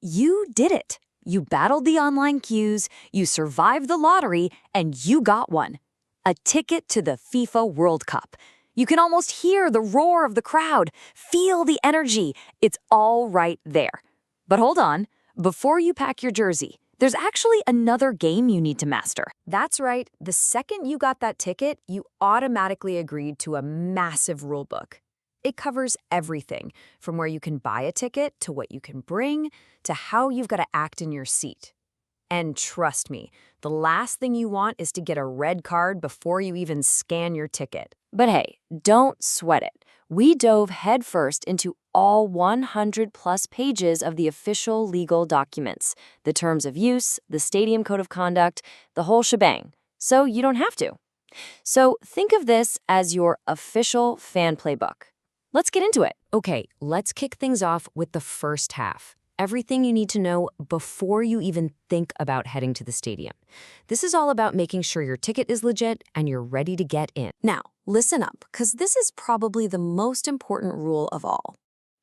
You did it. You battled the online queues, you survived the lottery, and you got one. A ticket to the FIFA World Cup. You can almost hear the roar of the crowd, feel the energy. It's all right there. But hold on, before you pack your jersey, there's actually another game you need to master. That's right, the second you got that ticket, you automatically agreed to a massive rulebook. It covers everything, from where you can buy a ticket to what you can bring to how you've got to act in your seat. And trust me, the last thing you want is to get a red card before you even scan your ticket. But hey, don't sweat it. We dove headfirst into all 100+ pages of the official legal documents, the terms of use, the stadium code of conduct, the whole shebang, so you don't have to. So think of this as your official fan playbook. Let's get into it. Okay, let's kick things off with the first half. Everything you need to know before you even think about heading to the stadium. This is all about making sure your ticket is legit and you're ready to get in. Now, listen up, because this is probably the most important rule of all.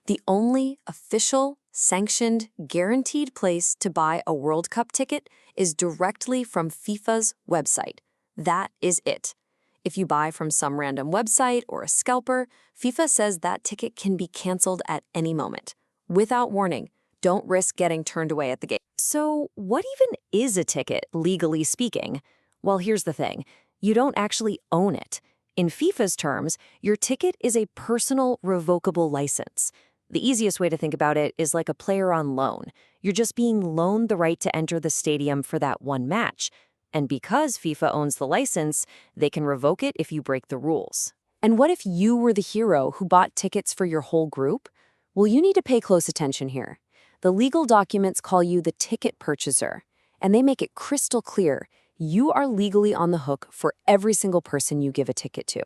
The only official, sanctioned, guaranteed place to buy a World Cup ticket is directly from FIFA's website. That is it. If you buy from some random website or a scalper, FIFA says that ticket can be canceled at any moment. Without warning, don't risk getting turned away at the gate. So what even is a ticket, legally speaking? Well, here's the thing. You don't actually own it. In FIFA's terms, your ticket is a personal revocable license. The easiest way to think about it is like a player on loan. You're just being loaned the right to enter the stadium for that one match. And because FIFA owns the license, they can revoke it if you break the rules. And what if you were the hero who bought tickets for your whole group? Well, you need to pay close attention here. The legal documents call you the ticket purchaser, and they make it crystal clear you are legally on the hook for every single person you give a ticket to.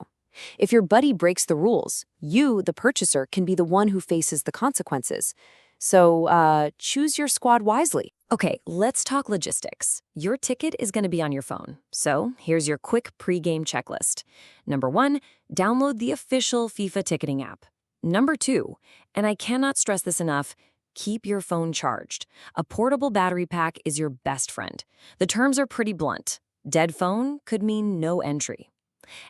If your buddy breaks the rules, you, the purchaser, can be the one who faces the consequences. So choose your squad wisely. Okay, let's talk logistics. Your ticket is going to be on your phone. So here's your quick pre-game checklist. Number 1, download the official FIFA ticketing app. Number 2, and I cannot stress this enough, keep your phone charged. A portable battery pack is your best friend. The terms are pretty blunt. Dead phone could mean no entry.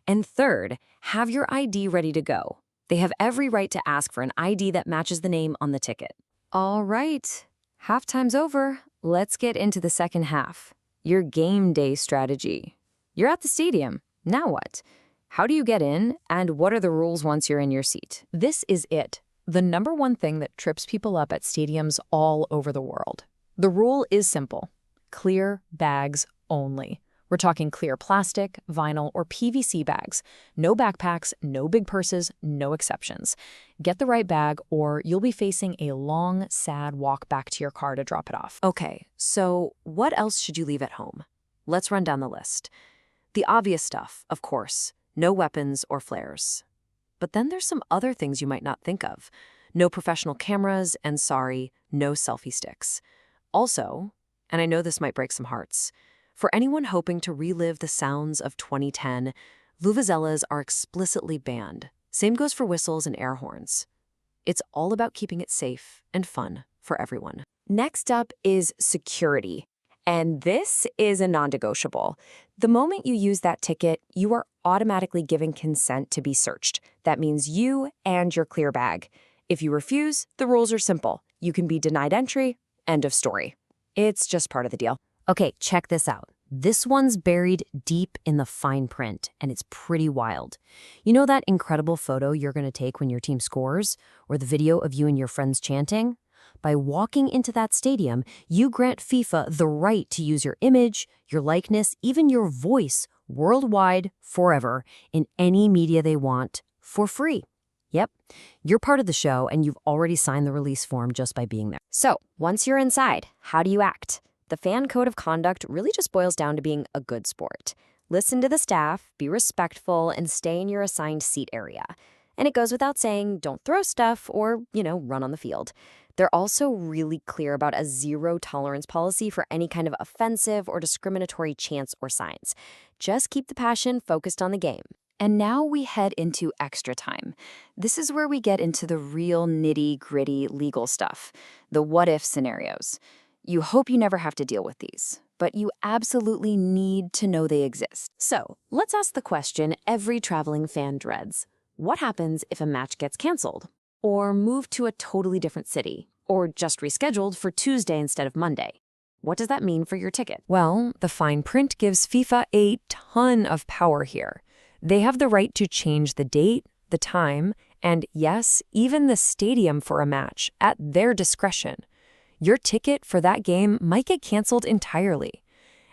And third, have your ID ready to go. They have every right to ask for an ID that matches the name on the ticket. All right, halftime's over. Let's get into the second half. Your game day strategy. You're at the stadium. Now what? How do you get in, and what are the rules once you're in your seat? This is it. The number one thing that trips people up at stadiums all over the world. The rule is simple. Clear bags only. We're talking clear plastic, vinyl, or PVC bags. No backpacks, no big purses, no exceptions. Get the right bag or you'll be facing a long, sad walk back to your car to drop it off. Okay, so what else should you leave at home? Let's run down the list. The obvious stuff, of course. No weapons or flares. But then there's some other things you might not think of. No professional cameras, and sorry, no selfie sticks. Also, and I know this might break some hearts, for anyone hoping to relive the sounds of 2010, vuvuzelas are explicitly banned. Same goes for whistles and air horns. It's all about keeping it safe and fun for everyone. Next up is security. And this is a non-negotiable. The moment you use that ticket, you are automatically giving consent to be searched. That means you and your clear bag. If you refuse, the rules are simple. You can be denied entry, end of story. It's just part of the deal. Okay, check this out. This one's buried deep in the fine print, and it's pretty wild. You know that incredible photo you're going to take when your team scores, or the video of you and your friends chanting? By walking into that stadium, you grant FIFA the right to use your image, your likeness, even your voice worldwide, forever, in any media they want, for free. Yep, you're part of the show, and you've already signed the release form just by being there. So, once you're inside, how do you act? The fan code of conduct really just boils down to being a good sport. Listen to the staff, be respectful, and stay in your assigned seat area. And it goes without saying, don't throw stuff or, run on the field. They're also really clear about a zero-tolerance policy for any kind of offensive or discriminatory chants or signs. Just keep the passion focused on the game. And now we head into extra time. This is where we get into the real nitty-gritty legal stuff, the what-if scenarios. You hope you never have to deal with these, but you absolutely need to know they exist. So, let's ask the question every traveling fan dreads. What happens if a match gets canceled? Or moved to a totally different city? Or just rescheduled for Tuesday instead of Monday? What does that mean for your ticket? Well, the fine print gives FIFA a ton of power here. They have the right to change the date, the time, and yes, even the stadium for a match at their discretion. Your ticket for that game might get canceled entirely.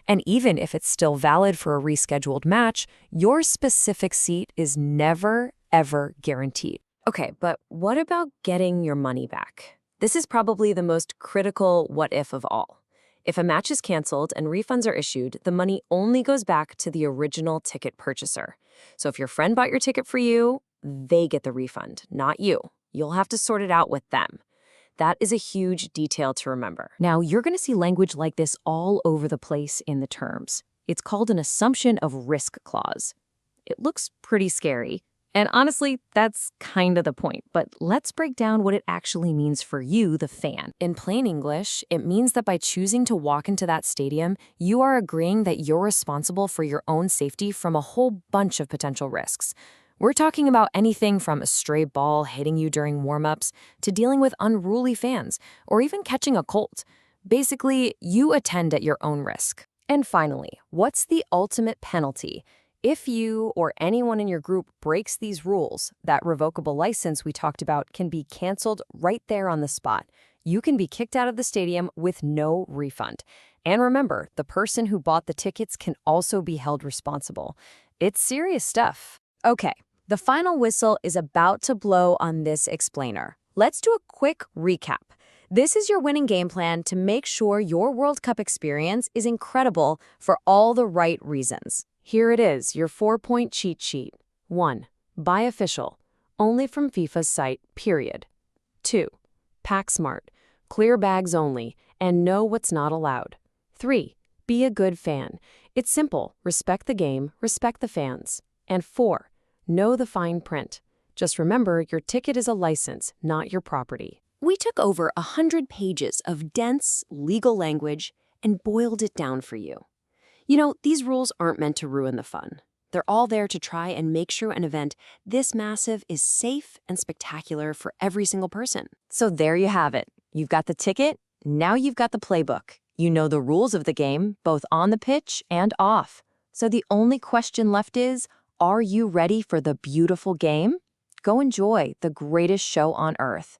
And even if it's still valid for a rescheduled match, your specific seat is never, ever guaranteed. Okay, but what about getting your money back? This is probably the most critical what-if of all. If a match is canceled and refunds are issued, the money only goes back to the original ticket purchaser. So if your friend bought your ticket for you, they get the refund, not you. You'll have to sort it out with them. That is a huge detail to remember. Now, you're going to see language like this all over the place in the terms. It's called an assumption of risk clause. It looks pretty scary. And honestly, that's kind of the point. But let's break down what it actually means for you, the fan. In plain English, it means that by choosing to walk into that stadium, you are agreeing that you're responsible for your own safety from a whole bunch of potential risks. We're talking about anything from a stray ball hitting you during warm-ups to dealing with unruly fans or even catching a cold. Basically, you attend at your own risk. And finally, what's the ultimate penalty? If you or anyone in your group breaks these rules, that revocable license we talked about can be canceled right there on the spot. You can be kicked out of the stadium with no refund. And remember, the person who bought the tickets can also be held responsible. It's serious stuff. Okay, the final whistle is about to blow on this explainer. Let's do a quick recap. This is your winning game plan to make sure your World Cup experience is incredible for all the right reasons. Here it is, your 4-point cheat sheet. 1. Buy official. Only from FIFA's site, period. 2. Pack smart. Clear bags only, and know what's not allowed. 3. Be a good fan. It's simple. Respect the game, respect the fans. And 4. Know the fine print. Just remember, your ticket is a license, not your property. We took over 100 pages of dense legal language and boiled it down for you. You know, these rules aren't meant to ruin the fun. They're all there to try and make sure an event this massive is safe and spectacular for every single person. So there you have it. You've got the ticket, now you've got the playbook. You know the rules of the game, both on the pitch and off. So the only question left is, are you ready for the beautiful game? Go enjoy the greatest show on earth.